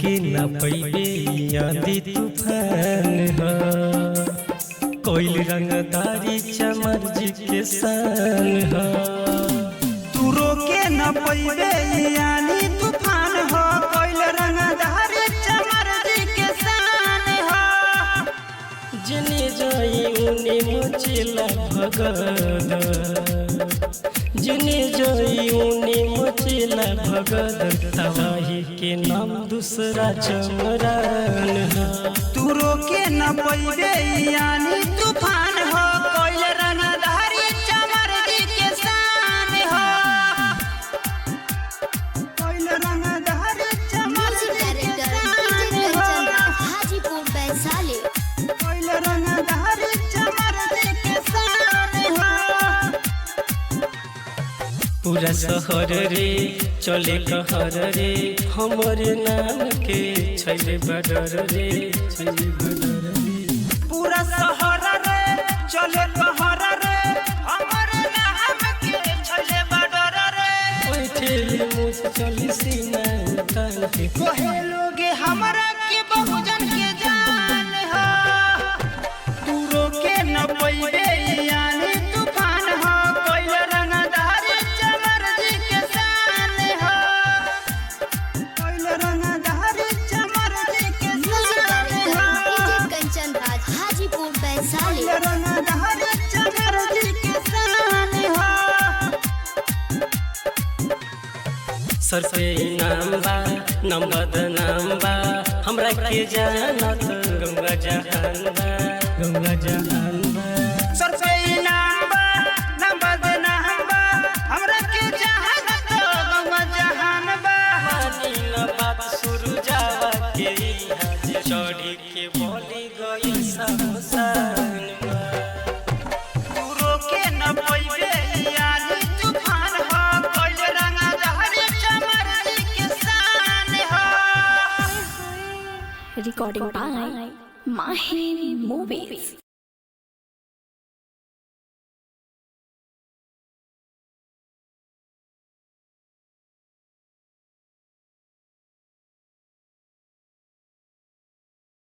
के न पैबे आंधी तूफान हो कोइल रंगदारी चमर जी के शान हो। तू रोके न पैबे आंधी तूफान हो कोइल रंगदारी चमर जी के शान हो। जने जाई उने मचेला भगद जिने जाई उने मचेला भगद तबाही के नाम दूसरा चमरान है। तू रोके न पैबे आंधी तूफान हो कोइल रंगदारी चमर जी के शान हो। कोइल रंगदारी चमर जी के शान हो। हाजीपुर वैशाली कोइल रंगदारी चमर जी के शान हो। पूरा शहर रे चले कहर रे हमरे नाम के छैले बडर रे छैले बडर रे। पूरा शहर रे चले कहर रे हमरे नाम के छैले बडर रे। बैठे मुझ चली सीना तान के कहे लोगे हमरा के बहुजन के जान हो। तू रोके न पैबे आंधी तूफान हो कोइल रंगदारी चमर जी के शान हो। कोइल रंगदारी चमर जी के शान हो। कंचन राज हाजीपुर वैशाली कोइल रंगदारी चमर जी के शान हो। सर पे इनाम बा नंबर नाम बा हमरा के जानत गंगा जहान बा गंगा जहान बा। सर पे इनाम बा नंबर नाम बा हमरा के जहानत गंगा जहान बा। मानी न बात शुरू जावा के आज चढ़ी के बोली गई शमशान बा। तू रोके न पैबे आंधी तूफान हो कोइल रंगदारी चमर जी के शान हो। recording by Mahi Movies।